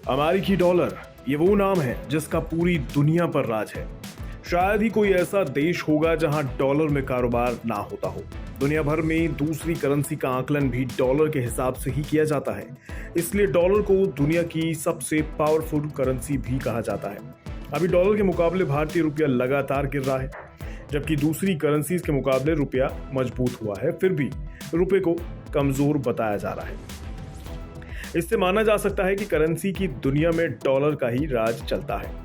अमेरिकी डॉलर, ये वो नाम है जिसका पूरी दुनिया पर राज है। शायद ही कोई ऐसा देश होगा जहां डॉलर में कारोबार ना होता हो। दुनिया भर में दूसरी करेंसी का आकलन भी डॉलर के हिसाब से ही किया जाता है, इसलिए डॉलर को दुनिया की सबसे पावरफुल करेंसी भी कहा जाता है। अभी डॉलर के मुकाबले भारतीय रुपया लगातार गिर रहा है, जबकि दूसरी करेंसीज के मुकाबले रुपया मजबूत हुआ है। फिर भी रुपये को कमजोर बताया जा रहा है। इससे माना जा सकता है कि करेंसी की दुनिया में डॉलर का ही राज चलता है।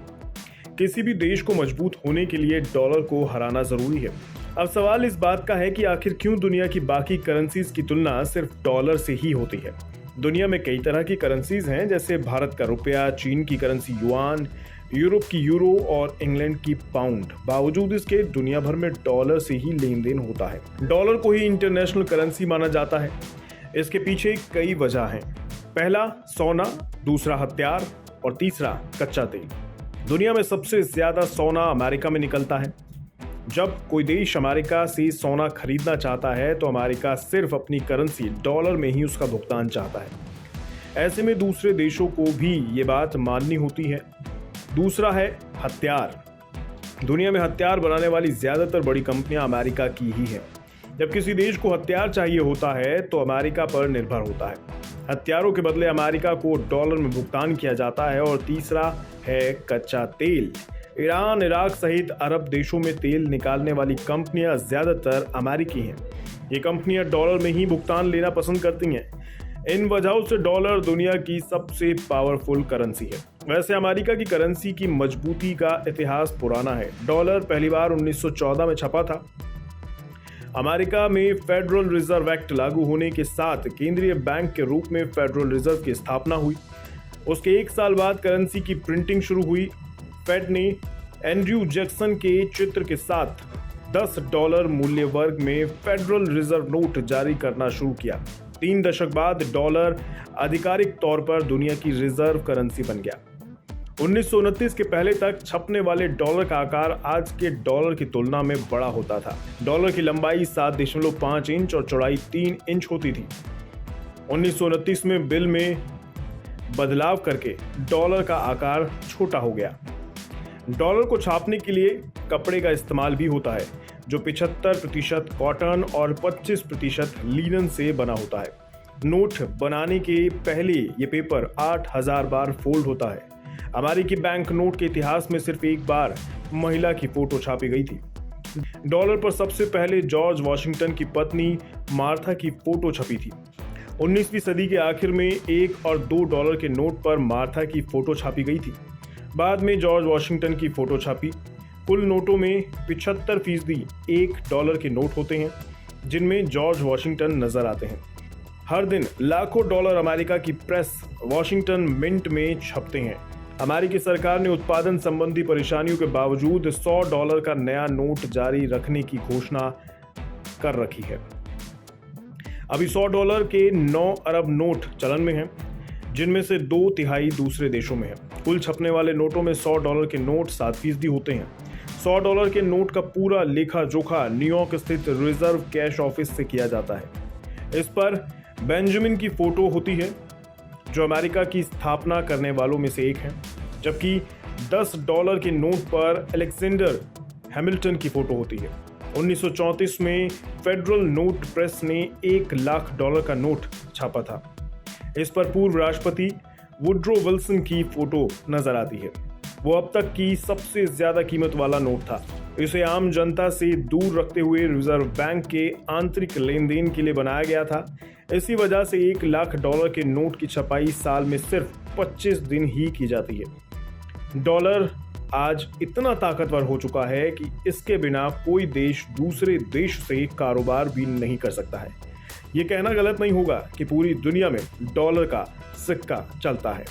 किसी भी देश को मजबूत होने के लिए डॉलर को हराना जरूरी है। अब सवाल इस बात का है कि आखिर क्यों दुनिया की बाकी करेंसीज की तुलना सिर्फ डॉलर से ही होती है। दुनिया में कई तरह की करेंसीज हैं, जैसे भारत का रुपया, चीन की करेंसी युआन, यूरोप की यूरो और इंग्लैंड की पाउंड। बावजूद इसके दुनिया भर में डॉलर से ही लेन देन होता है। डॉलर को ही इंटरनेशनल करेंसी माना जाता है। इसके पीछे कई वजह हैं। पहला सोना, दूसरा हथियार और तीसरा कच्चा तेल। दुनिया में सबसे ज्यादा सोना अमेरिका में निकलता है। जब कोई देश अमेरिका से सोना खरीदना चाहता है तो अमेरिका सिर्फ अपनी करेंसी डॉलर में ही उसका भुगतान चाहता है। ऐसे में दूसरे देशों को भी ये बात माननी होती है। दूसरा है हथियार। दुनिया में हथियार बनाने वाली ज्यादातर बड़ी कंपनियां अमेरिका की ही है। जब किसी देश को हथियार चाहिए होता है तो अमेरिका पर निर्भर होता है। हथियारों के बदले अमेरिका को डॉलर में भुगतान किया जाता है। और तीसरा है कच्चा तेल। ईरान, इराक सहित अरब देशों में तेल निकालने वाली कंपनियां ज्यादातर अमेरिकी हैं। ये कंपनियां डॉलर में ही भुगतान लेना पसंद करती हैं। इन वजहों से डॉलर दुनिया की सबसे पावरफुल करेंसी है। वैसे अमेरिका की करेंसी की मजबूती का इतिहास पुराना है। डॉलर पहली बार 1914 में छपा था। अमेरिका में फेडरल रिजर्व एक्ट लागू होने के साथ केंद्रीय बैंक के रूप में फेडरल रिजर्व की स्थापना हुई। उसके एक साल बाद करेंसी की प्रिंटिंग शुरू हुई। फेड ने एंड्रयू जैक्सन के चित्र के साथ $10 मूल्य वर्ग में फेडरल रिजर्व नोट जारी करना शुरू किया। 3 दशक बाद डॉलर आधिकारिक तौर पर दुनिया की रिजर्व करेंसी बन गया। 1929 के पहले तक छपने वाले डॉलर का आकार आज के डॉलर की तुलना में बड़ा होता था। डॉलर की लंबाई 7.5 इंच और चौड़ाई 3 इंच होती थी। 1929 में बिल में बदलाव करके डॉलर का आकार छोटा हो गया। डॉलर को छापने के लिए कपड़े का इस्तेमाल भी होता है, जो 75% कॉटन और 25% लिनन से बना होता है। नोट बनाने के पहले ये पेपर 8000 बार फोल्ड होता है। अमेरिकी बैंक नोट के इतिहास में सिर्फ एक बार महिला की फोटो छापी गई थी। डॉलर पर सबसे पहले जॉर्ज वॉशिंगटन की पत्नी मार्था की फोटो छपी थी। 19वीं सदी के आखिर में $1 और $2 के नोट पर मार्था की फोटो छापी गई थी। बाद में जॉर्ज वॉशिंगटन की फोटो छापी। कुल नोटों में 75% $1 के नोट होते हैं, जिनमें जॉर्ज वॉशिंगटन नजर आते हैं। हर दिन लाखों डॉलर अमेरिका की प्रेस वॉशिंगटन मिंट में छपते हैं। अमेरिकी सरकार ने उत्पादन संबंधी परेशानियों के बावजूद $100 का नया नोट जारी रखने की घोषणा कर रखी है। अभी $100 के 9 अरब नोट चलन में हैं, जिनमें से 2/3 दूसरे देशों में है। कुल छपने वाले नोटों में $100 के नोट 7% होते हैं। $100 के नोट का पूरा लेखा जोखा न्यूयॉर्क स्थित रिजर्व कैश ऑफिस से किया जाता है। इस पर बेंजामिन की फोटो होती है, जो अमेरिका की स्थापना करने वालों में से एक है, जबकि $10 के नोट पर अलेक्जेंडर हैमिल्टन की फोटो होती है। 1934 में फेडरल नोट प्रेस ने $1,00,000 का नोट छापा था। इस पर पूर्व राष्ट्रपति वुड्रो विल्सन की फोटो नजर आती है। वो अब तक की सबसे ज्यादा कीमत वाला नोट था। इसे आम जनता से दूर रखते हुए रिजर्व बैंक के आंतरिक लेन देन के लिए बनाया गया था। इसी वजह से $1,00,000 के नोट की छपाई साल में सिर्फ 25 दिन ही की जाती है। डॉलर आज इतना ताकतवर हो चुका है कि इसके बिना कोई देश दूसरे देश से कारोबार भी नहीं कर सकता है। ये कहना गलत नहीं होगा कि पूरी दुनिया में डॉलर का सिक्का चलता है।